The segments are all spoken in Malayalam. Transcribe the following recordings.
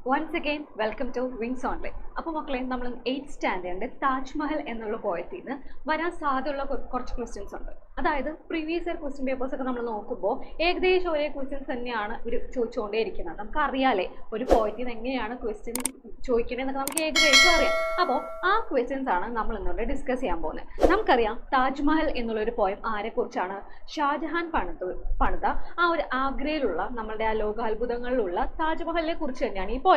Once again, welcome to Wings Online. അപ്പോൾ മക്കളെ നമ്മൾ 8th സ്റ്റാൻഡേർഡിൻ്റെ താജ്മഹൽ എന്നുള്ള പോയത്തിൽ നിന്ന് വരാൻ സാധ്യതയുള്ള കുറച്ച് ക്വസ്റ്റ്യൻസ് ഉണ്ട്. അതായത് പ്രീവിയസ് ഇയർ ക്വസ്റ്റ്യൻ പേപ്പേഴ്സ് ഒക്കെ നമ്മൾ നോക്കുമ്പോൾ ഏകദേശം ഒരേ ക്വസ്റ്റ്യൻസ് തന്നെയാണ് ഇവർ ചോദിച്ചുകൊണ്ടേയിരിക്കുന്നത്. നമുക്കറിയാലേ ഒരു പോയത്തിൽ നിന്ന് എങ്ങനെയാണ് ക്വസ്റ്റ്യൻ ചോദിക്കണേന്നൊക്കെ നമുക്ക് ഏകദേശം അറിയാം. അപ്പോൾ ആ ക്വസ്റ്റ്യൻസ് ആണ് നമ്മൾ ഇന്നിവിടെ ഡിസ്കസ് ചെയ്യാൻ പോകുന്നത്. നമുക്കറിയാം താജ്മഹൽ എന്നുള്ളൊരു പോയം ആരെക്കുറിച്ചാണ്? ഷാജഹാൻ പണിത ആ ഒരു ആഗ്രയിലുള്ള നമ്മളുടെ ആ ലോകാത്ഭുതങ്ങളിലുള്ള താജ്മഹലിനെ കുറിച്ച് തന്നെയാണ് ഈ പോയം.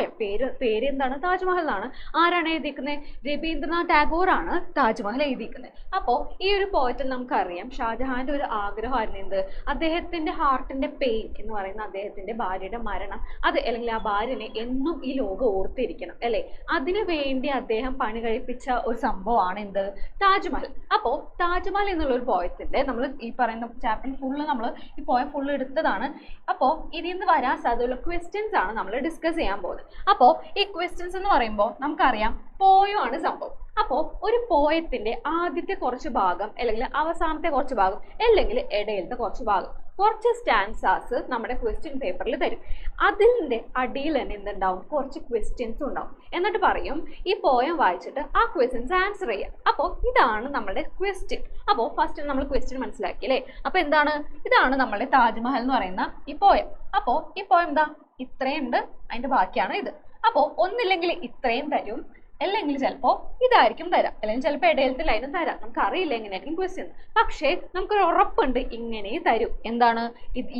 പേര് എന്താണ്? താജ്മഹൽ എന്നാണ്. ആരാണ് എഴുതിയിരിക്കുന്നത്? രവീന്ദ്രനാഥ് ടാഗോർ ആണ് താജ്മഹൽ എഴുതിയിരിക്കുന്നത്. അപ്പോൾ ഈ ഒരു പോയത്തിൽ നമുക്കറിയാം ഷാജഹാന്റെ ഒരു ആഗ്രഹമായിരുന്നു എന്ത്? അദ്ദേഹത്തിന്റെ ഹാർട്ടിന്റെ പെയിൻ എന്ന് പറയുന്ന അദ്ദേഹത്തിന്റെ ഭാര്യയുടെ മരണം, അത് അല്ലെങ്കിൽ ആ ഭാര്യനെ എന്നും ഈ ലോകം ഓർത്തിരിക്കണം അല്ലെ, അതിനു വേണ്ടി അദ്ദേഹം പണി കഴിപ്പിച്ച ഒരു സംഭവമാണ് എന്ത്? താജ്മഹൽ. അപ്പോൾ താജ്മഹൽ എന്നുള്ള ഒരു പോയത്തിന്റെ നമ്മൾ ഈ പറയുന്ന ചാപ്റ്റർ ഫുള്ള് നമ്മൾ ഈ പോയം ഫുള്ള് എടുത്തതാണ്. അപ്പോൾ ഇതിൽ നിന്ന് വരാൻ സാധ്യതയുള്ള ക്വസ്റ്റ്യൻസ് ആണ് നമ്മൾ ഡിസ്കസ് ചെയ്യാൻ പോകുന്നത്. അപ്പോൾ ഈ ക്വസ്റ്റ്യൻസ് എന്ന് പറയുമ്പോൾ നമുക്കറിയാം പോയമാണ് സംഭവം. അപ്പോൾ ഒരു പോയത്തിന്റെ ആദ്യത്തെ കുറച്ച് ഭാഗം അല്ലെങ്കിൽ അവസാനത്തെ കുറച്ച് ഭാഗം അല്ലെങ്കിൽ ഇടയിലത്തെ കുറച്ച് ഭാഗം കുറച്ച് സ്റ്റാൻസാസ് നമ്മുടെ ക്വസ്റ്റ്യൻ പേപ്പറിൽ തരും. അതിൻ്റെ അടിയിൽ തന്നെ എന്തുണ്ടാവും? കുറച്ച് ക്വസ്റ്റ്യൻസ് ഉണ്ടാവും. എന്നിട്ട് പറയും ഈ പോയം വായിച്ചിട്ട് ആ ക്വസ്റ്റ്യൻസ് ആൻസർ ചെയ്യാം. അപ്പോൾ ഇതാണ് നമ്മുടെ ക്വസ്റ്റ്യൻ. അപ്പോൾ ഫസ്റ്റ് നമ്മൾ ക്വസ്റ്റ്യൻ മനസ്സിലാക്കി അല്ലേ? അപ്പോൾ എന്താണ്? ഇതാണ് നമ്മുടെ താജ്മഹൽ എന്ന് പറയുന്ന ഈ പോയം. അപ്പോൾ ഈ പോയം എന്താ? ഇത്രയുണ്ട്, അതിൻ്റെ ബാക്കിയാണ് ഇത്. അപ്പോൾ ഒന്നില്ലെങ്കിൽ ഇത്രയും തരും, അല്ലെങ്കിൽ ചിലപ്പോൾ ഇതായിരിക്കും തരാം, അല്ലെങ്കിൽ ചിലപ്പോൾ ഇടയിലത്തെ ലൈനും തരാം. നമുക്ക് അറിയില്ല എങ്ങനെയായിരിക്കും ക്വസ്റ്റ്യൻ. പക്ഷേ നമുക്കൊരു ഉറപ്പുണ്ട് ഇങ്ങനെ തരും. എന്താണ്?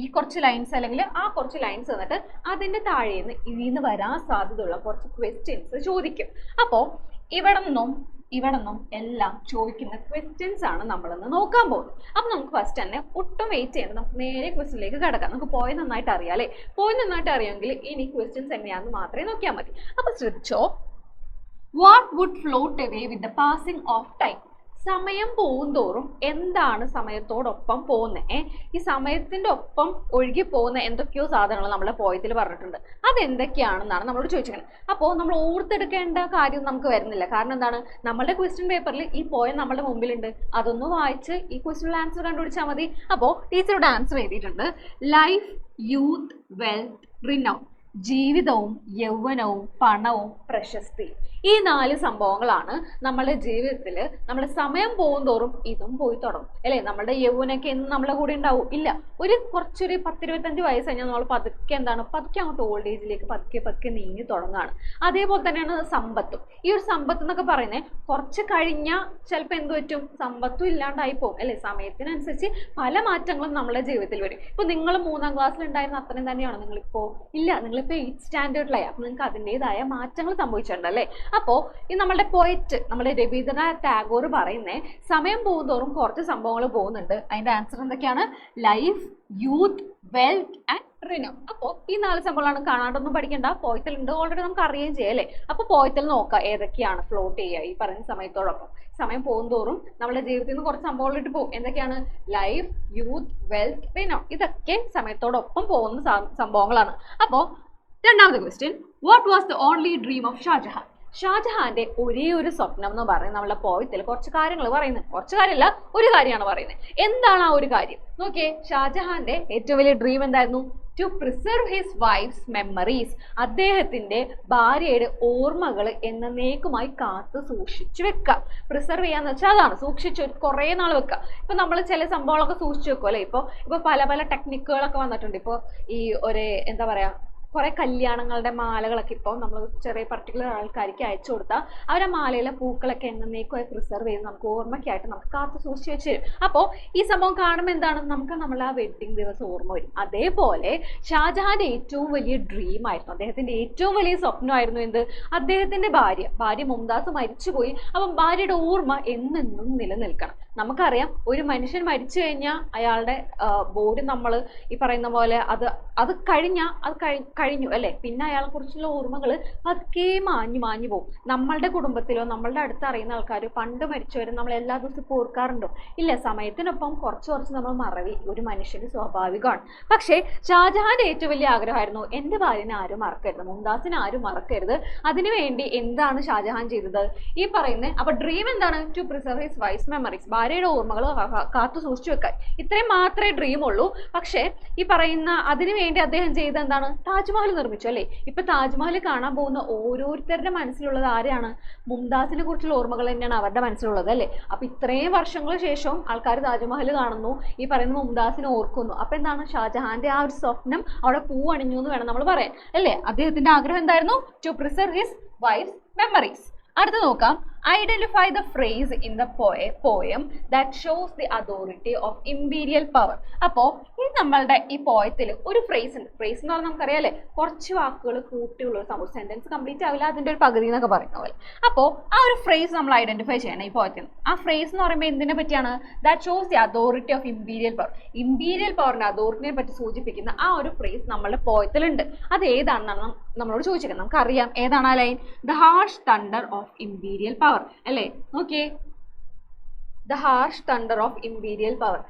ഈ കുറച്ച് ലൈൻസ് അല്ലെങ്കിൽ ആ കുറച്ച് ലൈൻസ് തന്നിട്ട് അതിൻ്റെ താഴേന്ന് ഇതിന്ന് വരാൻ സാധ്യതയുള്ള കുറച്ച് ക്വസ്റ്റ്യൻസ് ചോദിക്കും. അപ്പോൾ ഇവിടെ നിന്നും എല്ലാം ചോദിക്കുന്ന ക്വസ്റ്റ്യൻസ് ആണ് നമ്മളിന്ന് നോക്കാൻ പോകുന്നത്. അപ്പം നമുക്ക് ഫസ്റ്റ് തന്നെ ഒട്ടും വെയിറ്റ് ചെയ്യേണ്ട, നമുക്ക് നേരെ ക്വസ്റ്റ്യനിലേക്ക് കിടക്കാം. നമുക്ക് പോയി നന്നായിട്ട് അറിയാം അല്ലേ? പോയി നന്നായിട്ട് അറിയാമെങ്കിൽ ഇനി ക്വസ്റ്റ്യൻസ് എങ്ങനെയാണെന്ന് മാത്രമേ നോക്കിയാൽ മതി. അപ്പോൾ ശ്രദ്ധിച്ചോ. What would float away with the passing of time? സമയം പോകുന്തോറും എന്താണ് സമയത്തോടൊപ്പം പോകുന്നത്? ഈ സമയത്തിൻ്റെ ഒപ്പം ഒഴുകി പോകുന്ന എന്തൊക്കെയോ സാധനങ്ങൾ നമ്മളെ പോയത്തിൽ പറഞ്ഞിട്ടുണ്ട്. അതെന്തൊക്കെയാണെന്നാണ് നമ്മളോട് ചോദിച്ചിരിക്കുന്നത്. അപ്പോൾ നമ്മൾ ഓർത്തെടുക്കേണ്ട കാര്യം നമുക്ക് വരുന്നില്ല. കാരണം എന്താണ്? നമ്മുടെ ക്വസ്റ്റ്യൻ പേപ്പറിൽ ഈ പോയം നമ്മുടെ മുമ്പിലുണ്ട്. അതൊന്ന് വായിച്ച് ഈ ക്വസ്റ്റ്യനുള്ള ആൻസർ കണ്ടുപിടിച്ചാൽ മതി. അപ്പോൾ ടീച്ചറുടെ ആൻസർ എഴുതിയിട്ടുണ്ട്. Life, youth, wealth, renown. ജീവിതവും യൗവനവും പണവും പ്രശസ്തി. ഈ 4 സംഭവങ്ങളാണ് നമ്മുടെ ജീവിതത്തിൽ നമ്മുടെ സമയം പോകുന്തോറും ഇതും പോയി തുടങ്ങും അല്ലേ? നമ്മുടെ യൗവനൊക്കെ എന്നും നമ്മളെ കൂടെ ഉണ്ടാവും? ഇല്ല. കുറച്ചൊരു 10-25 വയസ്സ് കഴിഞ്ഞാൽ നമ്മൾ പതുക്കെ അങ്ങോട്ട് ഓൾഡ് ഏജിലേക്ക് പതുക്കെ നീങ്ങി തുടങ്ങുകയാണ്. അതേപോലെ തന്നെയാണ് സമ്പത്തും. ഈ ഒരു സമ്പത്ത് എന്നൊക്കെ പറയുന്നത് കുറച്ച് കഴിഞ്ഞാൽ ചിലപ്പോൾ എന്ത് പറ്റും? സമ്പത്തും ഇല്ലാണ്ടായി പോകും അല്ലേ? സമയത്തിനനുസരിച്ച് പല മാറ്റങ്ങളും നമ്മുടെ ജീവിതത്തിൽ വരും. ഇപ്പോൾ നിങ്ങൾ 3ാം ക്ലാസ്സിൽ ഉണ്ടായിരുന്ന അത്രയും തന്നെയാണ് നിങ്ങളിപ്പോൾ? ഇല്ല, നിങ്ങളിപ്പോൾ 8th സ്റ്റാൻഡേർഡിലായി. അപ്പോൾ നിങ്ങൾക്ക് അതിൻ്റെതായ മാറ്റങ്ങൾ സംഭവിച്ചിട്ടുണ്ട് അല്ലേ? അപ്പോൾ ഈ നമ്മുടെ പോയറ്റ് നമ്മുടെ രവീന്ദ്രനാഥ് ടാഗോർ പറയുന്നേ സമയം പോകുന്തോറും കുറച്ച് സംഭവങ്ങൾ പോകുന്നുണ്ട്. അതിൻ്റെ ആൻസർ എന്തൊക്കെയാണ്? Life, youth, wealth and renown. അപ്പോൾ ഈ 4 സംഭവങ്ങളാണ്. കാണാണ്ടൊന്നും പഠിക്കേണ്ട, പോയത്തിലുണ്ട്, ഓൾറെഡി നമുക്ക് അറിയുകയും ചെയ്യാം അല്ലേ? അപ്പോൾ പോയത്തിൽ നോക്കാം ഏതൊക്കെയാണ് ഫ്ലോട്ട് ചെയ്യുക ഈ പറയുന്ന സമയത്തോടൊപ്പം. സമയം പോകുന്തോറും നമ്മുടെ ജീവിതത്തിൽ നിന്ന് കുറച്ച് സംഭവങ്ങളിട്ട് പോകും. എന്തൊക്കെയാണ്? Life, youth, wealth, renown. ഇതൊക്കെ സമയത്തോടൊപ്പം പോകുന്ന സംഭവങ്ങളാണ്. അപ്പോൾ രണ്ടാമത്തെ question, what was the only dream of Shah Jahan? ഷാജഹാന്റെ ഒരേ ഒരു സ്വപ്നം എന്ന് പറയുന്നത് നമ്മളെ പോയത്തിൽ കുറച്ച് കാര്യങ്ങൾ പറയുന്നത്. കുറച്ച് കാര്യമല്ല, ഒരു കാര്യമാണ് പറയുന്നത്. എന്താണ് ആ ഒരു കാര്യം? നോക്കിയേ, ഷാജഹാന്റെ ഏറ്റവും വലിയ ഡ്രീം എന്തായിരുന്നു? To preserve his wife's memories. അദ്ദേഹത്തിന്റെ ഭാര്യയുടെ ഓർമ്മകൾ എന്നേക്കുമായി കാത്തു സൂക്ഷിച്ചു വെക്കുക. പ്രിസർവ് ചെയ്യാന്ന് വെച്ചാൽ അതാണ്, സൂക്ഷിച്ചു കുറേ നാൾ വെക്കുക. ഇപ്പൊ നമ്മൾ ചില സംഭവങ്ങളൊക്കെ സൂക്ഷിച്ചു വെക്കും അല്ലെ? ഇപ്പൊ പല ടെക്നിക്കുകളൊക്കെ വന്നിട്ടുണ്ട്. ഇപ്പോൾ ഈ എന്താ പറയാ, കുറേ കല്യാണങ്ങളുടെ മാലകളൊക്കെ ഇപ്പോൾ നമ്മൾ ചെറിയ പർട്ടിക്കുലർ ആൾക്കാർക്ക് അയച്ചു കൊടുത്താൽ അവരെ മാലയിലെ പൂക്കളൊക്കെ എന്നേക്കുമായി പ്രിസർവ് ചെയ്ത് നമുക്ക് ഓർമ്മയ്ക്കായിട്ട് നമുക്ക് കാത്തു സൂക്ഷിച്ച് വെച്ച് തരും. അപ്പോൾ ഈ സംഭവം കാണുമ്പോൾ എന്താണ്? നമുക്ക് നമ്മൾ ആ വെഡ്ഡിങ് ദിവസം ഓർമ്മ വരും. അതേപോലെ ഷാജഹാന്റെ ഏറ്റവും വലിയ ഡ്രീം ആയിരുന്നു, അദ്ദേഹത്തിന്റെ ഏറ്റവും വലിയ സ്വപ്നമായിരുന്നു എന്ത്? അദ്ദേഹത്തിന്റെ ഭാര്യ മുംതാസ് മരിച്ചുപോയി. അപ്പം ഭാര്യയുടെ ഓർമ്മ എന്നെന്നും നിലനിൽക്കണം. നമുക്കറിയാം ഒരു മനുഷ്യൻ മരിച്ചു കഴിഞ്ഞാൽ അയാളുടെ ബോഡി നമ്മൾ ഈ പറയുന്ന പോലെ അത് കഴിഞ്ഞു അല്ലേ? പിന്നെ അയാളെ കുറിച്ചുള്ള ഓർമ്മകൾ പതുക്കെ മാഞ്ഞു പോകും. നമ്മളുടെ കുടുംബത്തിലോ നമ്മളുടെ അടുത്ത് അറിയുന്ന ആൾക്കാരോ പണ്ട് മരിച്ചവരെ നമ്മൾ എല്ലാ ദിവസവും ഓർക്കാറുണ്ടോ? ഇല്ല. സമയത്തിനൊപ്പം കുറച്ച് നമ്മൾ മറവി ഒരു മനുഷ്യന് സ്വാഭാവികമാണ്. പക്ഷേ ഷാജഹാന്റെ ഏറ്റവും വലിയ ആഗ്രഹമായിരുന്നു എൻ്റെ ഭാര്യനെ ആരും മറക്കരുത്, മുംതാസിനെ ആരും മറക്കരുത്. അതിനുവേണ്ടി എന്താണ് ഷാജഹാൻ ചെയ്തത്? ഈ പറയുന്നത്. അപ്പൊ ഡ്രീം എന്താണ്? To preserve his wife's memories. ഭാര്യയുടെ ഓർമ്മകൾ കാത്തു സൂക്ഷിച്ചു വെക്കാൻ. ഇത്രയും മാത്രമേ ഡ്രീം ഉള്ളൂ. പക്ഷേ ഈ പറയുന്ന അതിനു വേണ്ടി അദ്ദേഹം ചെയ്ത എന്താണ്, താജ്മഹൽ നിർമ്മിച്ചു അല്ലേ. ഇപ്പൊ താജ്മഹൽ കാണാൻ പോകുന്ന ഓരോരുത്തരുടെ മനസ്സിലുള്ളത് ആരെയാണ്, മുംതാസിനെ കുറിച്ചുള്ള ഓർമ്മകൾ തന്നെയാണ് അവരുടെ മനസ്സിലുള്ളത് അല്ലേ. അപ്പൊ ഇത്രയും വർഷങ്ങൾക്ക് ശേഷം ആൾക്കാർ താജ്മഹൽ കാണുന്നു, ഈ പറയുന്ന മുംതാസിനെ ഓർക്കുന്നു. അപ്പൊ എന്താണ്, ഷാജഹാന്റെ ആ ഒരു സ്വപ്നം അവിടെ പൂവണിഞ്ഞു എന്ന് വേണം നമ്മൾ പറയാൻ അല്ലേ. അദ്ദേഹത്തിന്റെ ആഗ്രഹം എന്തായിരുന്നു, to preserve his wife's memories. അടുത്ത് നോക്കാം, identify the phrase in the poem that shows the authority of imperial power. അപ്പോൾ ഈ നമ്മളുടെ ഈ പോയത്തിൽ ഒരു ഫ്രേസ് ഉണ്ട്. ഫ്രേസ് എന്ന് പറഞ്ഞാൽ നമുക്കറിയാം കുറച്ച് വാക്കുകൾ കൂട്ടിയുള്ള ഒരു സംഭവം, സെന്റൻസ് കംപ്ലീറ്റ് ആവില്ല, അതിന്റെ ഒരു പകുതി എന്നൊക്കെ പറയുന്ന പോലെ. അപ്പോൾ ആ ഒരു ഫ്രേസ് നമ്മൾ ഐഡന്റിഫൈ ചെയ്യണം ഈ പോയത്തിൽ. ആ ഫ്രേസ് എന്ന് പറയുമ്പോൾ എന്തിനെ പറ്റിയാണ്, that shows the authority of imperial power. Imperial പവറിന്റെ അതോറിറ്റിനെ പറ്റി സൂചിപ്പിക്കുന്ന ആ ഒരു ഫ്രേസ് നമ്മളുടെ പോയത്തിലുണ്ട്. അത് ഏതാണെന്നാണ് നമ്മളോട് ചോദിച്ചേക്കുന്നത്. നമുക്കറിയാം ഏതാണ് ആ line, the harsh thunder of imperial power അല്ലേ. നോക്കിയേ, the harsh thunder of imperial power,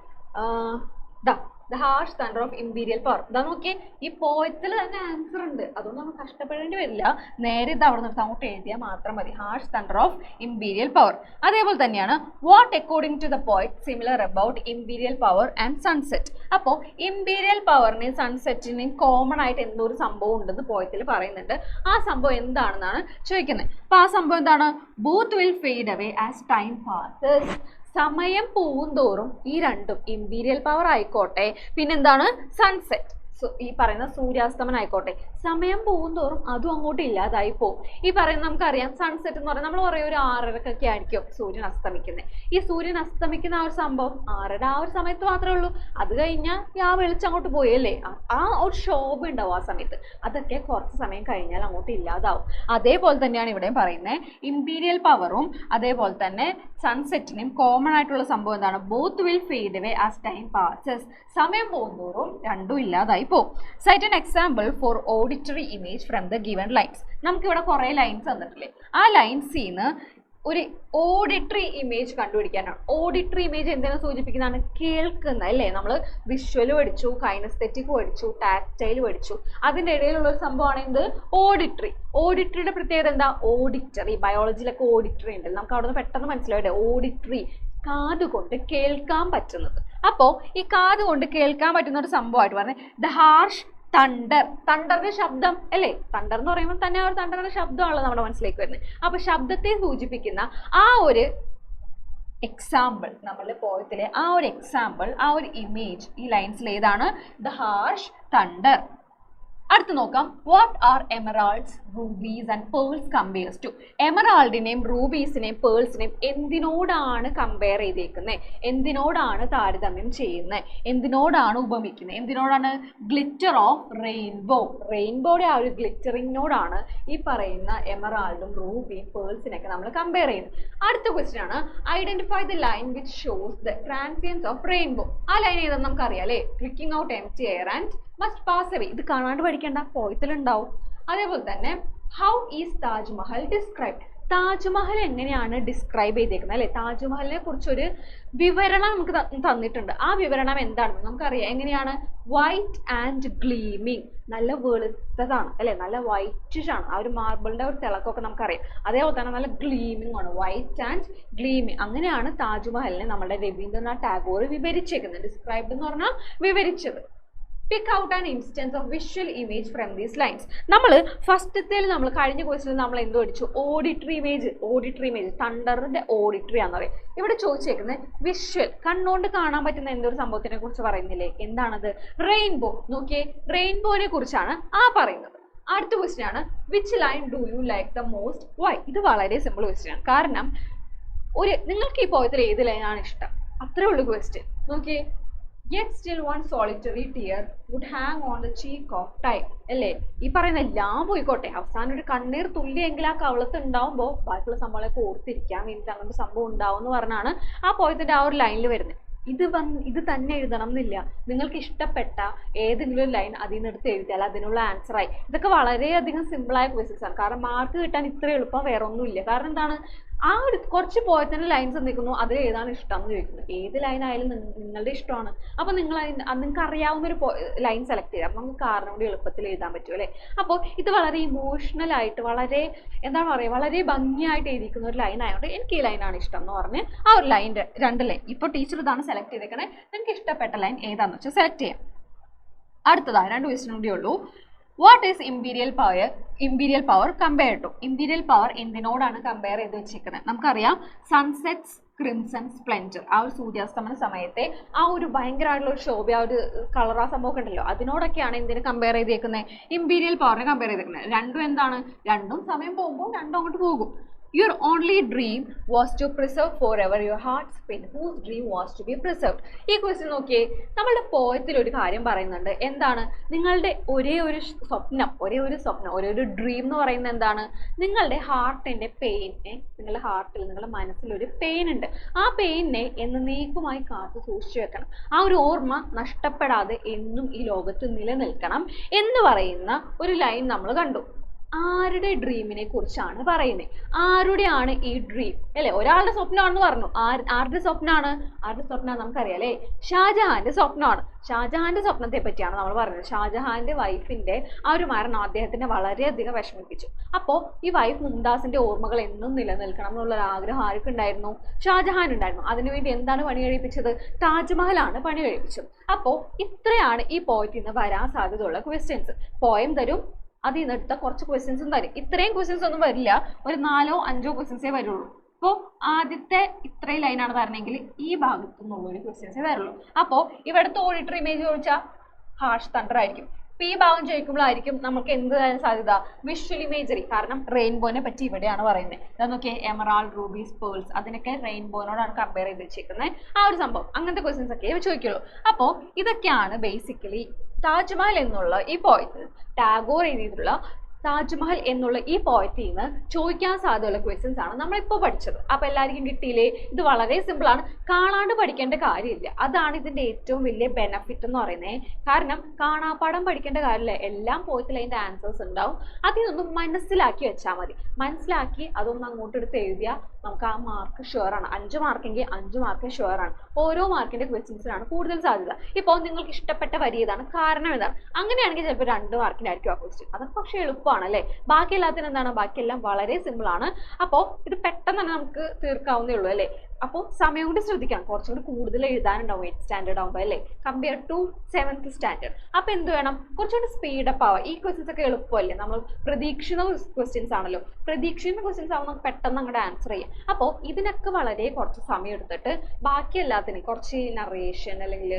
the harsh thunder of imperial power. ഇതാ നോക്കിയേ, ഈ പോയത്തിൽ തന്നെ ആൻസർ ഉണ്ട്, അതുകൊണ്ട് നമുക്ക് കഷ്ടപ്പെടേണ്ടി വരില്ല. നേരെ ഇത് അവിടെ നിർത്താൻ അങ്ങോട്ട് എഴുതിയാൽ മാത്രം മതി, harsh thunder of imperial power. അതേപോലെ തന്നെയാണ് what according to the poet similar about imperial power and sunset. അപ്പോൾ ഇമ്പീരിയൽ പവറിനെയും സൺസെറ്റിനെയും കോമൺ ആയിട്ട് എന്തോ ഒരു സംഭവം ഉണ്ടെന്ന് പോയത്തിൽ പറയുന്നുണ്ട്. ആ സംഭവം എന്താണെന്നാണ് ചോദിക്കുന്നത്. അപ്പൊ ആ സംഭവം എന്താണ്, both will fade away as time passes. സമയം പോവുന്തോറും ഈ രണ്ടും, ഇമ്പീരിയൽ പവർ ആയിക്കോട്ടെ പിന്നെന്താണ് സൺസെറ്റ്, ഈ പറയുന്ന സൂര്യാസ്തമനം ആയിക്കോട്ടെ, സമയം പോകുന്തോറും അതും അങ്ങോട്ട് ഇല്ലാതായി പോകും. ഈ പറയുന്ന നമുക്കറിയാം സൺസെറ്റ് എന്ന് പറഞ്ഞാൽ നമ്മൾ പറയും ഒരു 6:30 ആയിരിക്കും സൂര്യൻ അസ്തമിക്കുന്നത്. ഈ സൂര്യൻ അസ്തമിക്കുന്ന ആ ഒരു സംഭവം 6:30 ആ ഒരു സമയത്ത് മാത്രമേ ഉള്ളൂ. അത് കഴിഞ്ഞാൽ ആ വെളിച്ചം അങ്ങോട്ട് പോയല്ലേ, ആ ഒരു ശോഭ ഉണ്ടാവും ആ സമയത്ത്. അതൊക്കെ കുറച്ച് സമയം കഴിഞ്ഞാൽ അങ്ങോട്ട് ഇല്ലാതാവും. അതേപോലെ തന്നെയാണ് ഇവിടെയും പറയുന്നത്, ഇമ്പീരിയൽ പവറും അതേപോലെ തന്നെ സൺസെറ്റിനും കോമൺ ആയിട്ടുള്ള സംഭവം എന്താണ്, both will fade away as time passes. സമയം പോകുന്തോറും രണ്ടും ഇല്ലാതായി പോകും. Cite an example for auditory image from the given lines. നമുക്കിവിടെ കുറേ ലൈൻസ് തന്നിട്ടില്ലേ, ആ ലൈൻസിൽ നിന്ന് ഒരു ഓഡിറ്ററി ഇമേജ് കണ്ടുപിടിക്കാനാണ്. ഓഡിറ്ററി ഇമേജ് എന്തിനാ സൂചിപ്പിക്കുന്നതാണ്, കേൾക്കുന്ന അല്ലേ. നമ്മൾ വിഷ്വൽ പഠിച്ചു, കൈനസ്തെറ്റിക് പഠിച്ചു, ടാക്ടൈൽ പഠിച്ചു, അതിൻ്റെ ഇടയിലുള്ള ഒരു സംഭവമാണ് എന്ത്, ഓഡിറ്ററി. ഓഡിറ്ററിയുടെ പ്രത്യേകത എന്താ, ഓഡിറ്ററി, ബയോളജിയിലൊക്കെ ഓഡിറ്ററി ഉണ്ട്, നമുക്ക് അവിടെ നിന്ന് പെട്ടെന്ന് മനസ്സിലായിട്ട്, ഓഡിറ്ററി കാതുകൊണ്ട് കേൾക്കാൻ പറ്റുന്നത്. അപ്പോൾ ഈ കാതുകൊണ്ട് കേൾക്കാൻ പറ്റുന്ന ഒരു സംഭവമായിട്ട് പറഞ്ഞത് ദ ഹാർഷ് തണ്ടർ. തണ്ടറിന്റെ ശബ്ദം അല്ലേ, തണ്ടർ എന്ന് പറയുമ്പോൾ തന്നെ ആ ഒരു തണ്ടറിന്റെ ശബ്ദമാണല്ലോ നമ്മുടെ മനസ്സിലേക്ക് വരുന്നത്. അപ്പൊ ശബ്ദത്തെ സൂചിപ്പിക്കുന്ന ആ ഒരു എക്സാമ്പിൾ, നമ്മളുടെ പോയത്തിലെ ആ ഒരു എക്സാമ്പിൾ, ആ ഒരു ഇമേജ് ഈ ലൈൻസിൽ ഏതാണ്, ദ ഹാർഷ് തണ്ടർ. അടുത്ത് നോക്കാം, what are emeralds, rubies and pearls compares to. എമറാൾഡിനെയും റൂബീസിനെയും പേൾസിനെയും എന്തിനോടാണ് കമ്പയർ ചെയ്തേക്കുന്നത്, എന്തിനോടാണ് താരതമ്യം ചെയ്യുന്നത്, എന്തിനോടാണ് ഉപമിക്കുന്നത്, എന്തിനോടാണ്, ഗ്ലിറ്റർ ഓഫ് റെയിൻബോ. റെയിൻബോയുടെ ആ ഒരു ഗ്ലിറ്ററിങ്ങിനോടാണ് ഈ പറയുന്ന എമറാൾഡും റൂബിയും പേൾസിനൊക്കെ നമ്മൾ കമ്പയർ ചെയ്യുന്നത്. അടുത്ത ക്വസ്റ്റ്യൻ ആണ്, identify the line which shows the transience of rainbow. ആ ലൈൻ ഏതെന്ന് നമുക്കറിയാം അല്ലേ, clicking out empty air and must pass away. ഇത് കാണാണ്ട് പഠിക്കേണ്ട, പോയത്തിലുണ്ടാവും. അതേപോലെ തന്നെ how is Taj Mahal describe. Taj Mahal എങ്ങനെയാണ് ഡിസ്ക്രൈബ് ചെയ്തേക്കുന്നത് അല്ലെ. താജ്മഹലിനെ കുറിച്ചൊരു വിവരണം നമുക്ക് തന്നിട്ടുണ്ട്. ആ വിവരണം എന്താണെന്ന് നമുക്കറിയാം. എങ്ങനെയാണ്, വൈറ്റ് ആൻഡ് ഗ്ലീമിങ്, നല്ല വെളുത്തതാണ് അല്ലെ, നല്ല വൈറ്റിഷ് ആണ്, ആ ഒരു മാർബിളിന്റെ ഒരു തിളക്കമൊക്കെ നമുക്കറിയാം. അതേപോലെ തന്നെ നല്ല ഗ്ലീമിംഗ് ആണ്, വൈറ്റ് ആൻഡ് ഗ്ലീമിങ്. അങ്ങനെയാണ് താജ്മഹലിനെ നമ്മുടെ രവീന്ദ്രനാഥ് ടാഗോർ വിവരിച്ചേക്കുന്നത്. ഡിസ്ക്രൈബ്ഡ് എന്ന് പറഞ്ഞാൽ വിവരിച്ചത്. Pick out an instance of visual image from these lines. നമ്മൾ ഫസ്റ്റത്തേൽ നമ്മൾ കഴിഞ്ഞ ക്വസ്റ്റിൽ നമ്മൾ എന്ത് പഠിച്ചു, ഓഡിറ്ററി ഇമേജ്. ഓഡിറ്ററി ഇമേജ് തണ്ടറിന്റെ ഓഡിറ്ററി ആണെന്ന് പറയും. ഇവിടെ ചോദിച്ചേക്കുന്നത് വിഷ്വൽ, കണ്ണുകൊണ്ട് കാണാൻ പറ്റുന്ന എന്തൊരു സംഭവത്തിനെ കുറിച്ച് പറയുന്നില്ലേ, എന്താണത്, റെയിൻബോ. നോക്കിയേ, റെയിൻബോനെ കുറിച്ചാണ് ആ പറയുന്നത്. അടുത്ത ക്വസ്റ്റ്യൻ ആണ്, which line do you like the most, why. ഇത് വളരെ സിമ്പിൾ ക്വസ്റ്റ്യൻ ആണ്. കാരണം നിങ്ങൾക്ക് ഈ പോയത്തിൽ ഏത് ലൈനാണ് ഇഷ്ടം, അത്രേ ഉള്ളൂ ക്വസ്റ്റ്യൻ. നോക്കിയേ, yet still one solitary tear would hang on the cheek of time. അല്ലേ, ഈ പറയുന്ന എല്ലാം പോയിക്കോട്ടെ, അവസാനം ഒരു കണ്ണീർ തുള്ളിയെങ്കിൽ ആ കവളത്ത് ഉണ്ടാവുമ്പോൾ ബാക്കിയുള്ള സംഭവങ്ങളൊക്കെ ഓർത്തിരിക്കാൻ വേണ്ടിയിട്ട് അങ്ങനത്തെ സംഭവം ഉണ്ടാവും എന്ന് പറഞ്ഞാണ് ആ പോയത്തിന്റെ ആ ഒരു ലൈനിൽ വരുന്നത്. ഇത് തന്നെ എഴുതണം എന്നില്ല, നിങ്ങൾക്ക് ഇഷ്ടപ്പെട്ട ഏതെങ്കിലും ഒരു ലൈൻ അതിൽ നിന്ന് എടുത്ത് എഴുതിയാൽ അതിനുള്ള ആൻസറായി. ഇതൊക്കെ വളരെയധികം സിമ്പിളായ ക്വസ്റ്റ്യൻസ് ആണ്. കാരണം മാർക്ക് കിട്ടാൻ ഇത്ര എളുപ്പം വേറെ ഒന്നുമില്ല. കാരണം എന്താണ്, ആ ഒരു കുറച്ച് പോയത്തിന്റെ ലൈൻസ് നിൽക്കുന്നു, അതിൽ ഏതാണ് ഇഷ്ടം എന്ന് ചോദിക്കുന്നു. ഏത് ലൈൻ ആയാലും നിങ്ങളുടെ ഇഷ്ടമാണ്. അപ്പൊ നിങ്ങൾ നിങ്ങൾക്ക് അറിയാവുന്ന ഒരു ലൈൻ സെലക്ട് ചെയ്യാം. അപ്പൊ നമുക്ക് കാരണം കൂടി എളുപ്പത്തിൽ എഴുതാൻ പറ്റും അല്ലേ. അപ്പോൾ ഇത് വളരെ ഇമോഷണൽ ആയിട്ട് വളരെ എന്താണ് പറയുക, വളരെ ഭംഗിയായിട്ട് എഴുതിക്കുന്ന ഒരു ലൈൻ ആയതുകൊണ്ട് എനിക്ക് ഈ ലൈനാണ് ഇഷ്ടം എന്ന് പറഞ്ഞ് ആ ഒരു ലൈൻ്റെ 2 ലൈൻ ഇപ്പോൾ ടീച്ചർ ഇതാണ് സെലക്ട് ചെയ്തേക്കണേ. നിങ്ങൾക്ക് ഇഷ്ടപ്പെട്ട ലൈൻ ഏതാണെന്ന് വെച്ചാൽ സെലക്ട് ചെയ്യാം. അടുത്തതാണ് 2 ക്വസ്റ്റ്യൻ കൂടി ഉള്ളൂ. What is imperial power compare to? Imperial power എന്തിനോടാണ് കമ്പയർ ചെയ്ത് വെച്ചിരിക്കുന്നത്? നമുക്കറിയാം സൺസെറ്റ്സ് ക്രിംസൺ സ്പ്ലെൻഡർ, ആ ഒരു സൂര്യാസ്തമന സമയത്തെ ആ ഒരു ഭയങ്കരമായിട്ടുള്ള ഒരു ശോഭ, ആ ഒരു കളർ, ആ സംഭവം ഉണ്ടല്ലോ, അതിനോടൊക്കെയാണ് എന്തിനെ കമ്പയർ ചെയ്തേക്കുന്നത്? ഇമ്പീരിയൽ പവറിനെ കമ്പയർ ചെയ്തേക്കുന്നത്. രണ്ടും എന്താണ്? രണ്ടും സമയം പോകുമ്പോൾ രണ്ടും അങ്ങോട്ട് പോകും. Your only dream was to preserve forever your heart's pain. Whose dream was to be preserved? ഈ ക്വസ്റ്റ്യൻ നോക്കിയേ, നമ്മളുടെ പോയത്തിൽ ഒരു കാര്യം പറയുന്നുണ്ട്. എന്താണ്? നിങ്ങളുടെ ഒരേ ഒരു സ്വപ്നം, ഒരേ ഒരു ഡ്രീം എന്ന് പറയുന്നത് എന്താണ്? നിങ്ങളുടെ ഹാർട്ടിന്റെ പെയിനെ, നിങ്ങളുടെ ഹാർട്ടിൽ, നിങ്ങളുടെ മനസ്സിൽ ഒരു പെയിൻ ഉണ്ട്. ആ പെയിനെ എന്നേക്കുമായി കാത്തു സൂക്ഷിച്ചു വെക്കണം. ആ ഒരു ഓർമ്മ നഷ്ടപ്പെടാതെ എന്നും ഈ ലോകത്ത് നിലനിൽക്കണം എന്ന് പറയുന്ന ഒരു ലൈൻ നമ്മൾ കണ്ടു. ആരുടെ ഡ്രീമിനെ കുറിച്ചാണ് പറയുന്നത്? ആരുടെയാണ് ഈ ഡ്രീം അല്ലെ? ഒരാളുടെ സ്വപ്നമാണെന്ന് പറഞ്ഞു. ആരുടെ സ്വപ്നമാണ്? നമുക്കറിയാം അല്ലേ, ഷാജഹാന്റെ സ്വപ്നമാണ്. ഷാജഹാന്റെ സ്വപ്നത്തെ പറ്റിയാണ് നമ്മൾ പറയുന്നത്. ഷാജഹാന്റെ വൈഫിന്റെ ആ ഒരു മരണം അദ്ദേഹത്തിനെ വളരെയധികം വിഷമിപ്പിച്ചു. അപ്പോൾ ഈ വൈഫ് മുംതാസിന്റെ ഓർമ്മകൾ എന്നും നിലനിൽക്കണം എന്നുള്ള ആഗ്രഹം ആർക്കുണ്ടായിരുന്നു? ഷാജഹാൻ ഉണ്ടായിരുന്നു. അതിനുവേണ്ടി എന്താണ് പണി കഴിപ്പിച്ചത്? താജ്മഹലാണ് പണി കഴിപ്പിച്ചത്. അപ്പോൾ ഇത്രയാണ് ഈ പോയറ്റിൽ നിന്ന് വരാൻ സാധ്യതയുള്ള ക്വസ്റ്റ്യൻസ്. പോയം തരും, അതിൽ നിന്ന് എടുത്ത കുറച്ച് ക്വസ്റ്റ്യൻസും തരും. ഇത്രയും ക്വസ്റ്റ്യൻസ് ഒന്നും വരില്ല, ഒരു 4-5 ക്വസ്റ്റ്യൻസേ വരുള്ളൂ. അപ്പോൾ ആദ്യത്തെ ഇത്രയും ലൈനാണ് തരണമെങ്കിൽ ഈ ഭാഗത്തു നിന്നുള്ള ഒരു ക്വസ്റ്റ്യൻസേ വരുള്ളൂ. അപ്പോൾ ഇവിടുത്തെ ഓഡിറ്റർ ഇമേജ് ചോദിച്ചാൽ ഹാഷ് തണ്ടർ ആയിരിക്കും. ഈ ഭാഗം ചോദിക്കുമ്പോഴായിരിക്കും നമുക്ക് എന്ത് തരാൻ സാധ്യത? Visual imagery. കാരണം റെയിൻബോനെ പറ്റി ഇവിടെയാണ് പറയുന്നത്. ഇതൊക്കെ എമറാൾഡ്, റൂബീസ്, പേൾസ്, അതിനൊക്കെ റെയിൻബോനോടാണ് കമ്പയർ ചെയ്ത് വെച്ചിരിക്കുന്നത്. ആ ഒരു സംഭവം, അങ്ങനത്തെ ക്വസ്റ്റ്യൻസ് ഒക്കെ ചോദിക്കുള്ളൂ. അപ്പോൾ ഇതൊക്കെയാണ് ബേസിക്കലി താജ്മഹൽ എന്നുള്ള ഈ പോയത്തിൽ, ടാഗോർ എഴുതിയിട്ടുള്ള താജ്മഹൽ എന്നുള്ള ഈ പോയറ്റിൽ നിന്ന് ചോദിക്കാൻ സാധ്യതയുള്ള ക്വസ്റ്റ്യൻസ് ആണ് നമ്മളിപ്പോൾ പഠിച്ചത്. അപ്പോൾ എല്ലാവർക്കും കിട്ടിയില്ലേ? ഇത് വളരെ സിമ്പിൾ ആണ്, കാണാണ്ട് പഠിക്കേണ്ട കാര്യമില്ല. അതാണ് ഇതിന്റെ ഏറ്റവും വലിയ ബെനഫിറ്റ് എന്ന് പറയുന്നത്. കാരണം കാണാപ്പാഠം പഠിക്കേണ്ട കാര്യമില്ല, എല്ലാം പോയത്തിൽ അതിന്റെ ആൻസേഴ്സ് ഉണ്ടാവും. അതിനൊന്നും മനസ്സിലാക്കി വെച്ചാൽ മതി. മനസ്സിലാക്കി അതൊന്ന് അങ്ങോട്ട് എടുത്ത് എഴുതിയാൽ നമുക്ക് ആ മാർക്ക് ഷുവർ ആണ്. 5 മാർക്കെങ്കിൽ 5 മാർക്ക് ഷുവർ ആണ്. ഓരോ മാർക്കിന്റെ ക്വസ്റ്റ്യൻസിനാണ് കൂടുതൽ സാധ്യത. ഇപ്പോൾ നിങ്ങൾക്ക് ഇഷ്ടപ്പെട്ട വരി ഏതാണ്, കാരണം ഏതാണ്, അങ്ങനെയാണെങ്കിൽ ചിലപ്പോൾ 2 മാർക്കിനായിരിക്കും ആ ക്വസ്റ്റ്യൻ. അതൊക്കെ പക്ഷേ എളുപ്പമാണ് അല്ലേ. ബാക്കി എല്ലാത്തിനും എന്താണ്? ബാക്കിയെല്ലാം വളരെ സിമ്പിൾ ആണ്. അപ്പോൾ ഇത് പെട്ടെന്ന് തന്നെ നമുക്ക് തീർക്കാവുന്നേ ഉള്ളൂ അല്ലേ. അപ്പോൾ സമയം കൂടി ശ്രദ്ധിക്കണം, കുറച്ചും കൂടി കൂടുതൽ എഴുതാനുണ്ടാവും 8th സ്റ്റാൻഡേർഡ് ആകുമ്പോൾ അല്ലേ, കമ്പയർ ടു 7th സ്റ്റാൻഡേർഡ്. അപ്പോൾ എന്ത് വേണം? കുറച്ചുകൂടി സ്പീഡപ്പ് ആവുക. ഈ ക്വസ്റ്റ്യൻസ് ഒക്കെ എളുപ്പമല്ലേ, നമ്മൾ പ്രതീക്ഷിക്കുന്ന ക്വസ്റ്റ്യൻസ് ആണല്ലോ. പ്രതീക്ഷിക്കുന്ന ക്വസ്റ്റ്യൻസ് ആവുമ്പോൾ നമുക്ക് പെട്ടെന്ന് അങ്ങോട്ട് ആൻസർ ചെയ്യാം. അപ്പോൾ ഇതിനൊക്കെ വളരെ കുറച്ച് സമയം എടുത്തിട്ട് ബാക്കി എല്ലാത്തിനും കുറച്ച് നറേഷൻ അല്ലെങ്കിൽ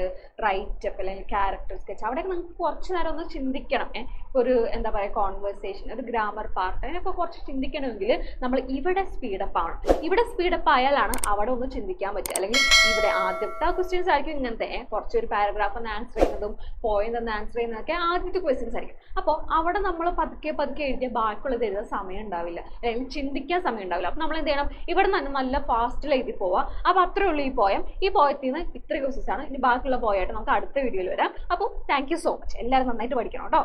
റൈറ്റപ്പ് അല്ലെങ്കിൽ ക്യാരക്ടർ സ്കെച്ച്, അവിടെയൊക്കെ നമുക്ക് കുറച്ച് നേരം ഒന്ന് ചിന്തിക്കണം. ഒരു എന്താ പറയുക, കോൺവെർസേഷൻ, ഒരു ഗ്രാമർ പാർട്ട്, അതിനൊക്കെ കുറച്ച് ചിന്തിക്കണമെങ്കിൽ നമ്മൾ ഇവിടെ സ്പീഡപ്പ് ആണ്. ഇവിടെ സ്പീഡപ്പ് ആയാലാണ് അവിടെ ഒന്ന് ചിന്തിക്കാൻ പറ്റുക. അല്ലെങ്കിൽ ഇവിടെ ആദ്യത്തെ ക്വസ്റ്റ്യൻസ് ആയിരിക്കും ഇങ്ങനത്തെ, കുറച്ചൊരു പാരഗ്രാഫ് ഒന്ന് ആൻസർ ചെയ്യുന്നതും പോയിന്റ് ഒന്ന് ആൻസർ ചെയ്യുന്നതൊക്കെ ആദ്യത്തെ ക്വസ്റ്റ്യൻസ് ആയിരിക്കും. അപ്പോൾ അവിടെ നമ്മൾ പതുക്കെ എഴുതിയ ബാക്കിയുള്ളത് എഴുതാൻ സമയം ഉണ്ടാവില്ല, അല്ലെങ്കിൽ ചിന്തിക്കാൻ സമയം ഉണ്ടാവില്ല. അപ്പോൾ നമ്മൾ എന്ത് ചെയ്യണം? ഇവിടെ നിന്ന് നല്ല ഫാസ്റ്റിൽ എഴുതി പോവാം. അപ്പോൾ അത്രേ ഉള്ളൂ ഈ പോയം. ഈ പോയത്തിൽ നിന്ന് ഇത്ര ക്വസ്റ്റ്യൻസ് ആണ്. ഇനി ബാക്കിയുള്ള പോയായിട്ട് നമുക്ക് അടുത്ത വീഡിയോയിൽ വരാം. അപ്പോൾ താങ്ക് യു സോ മച്ച്. എല്ലാവരും നന്നായിട്ട് പഠിക്കണം കേട്ടോ.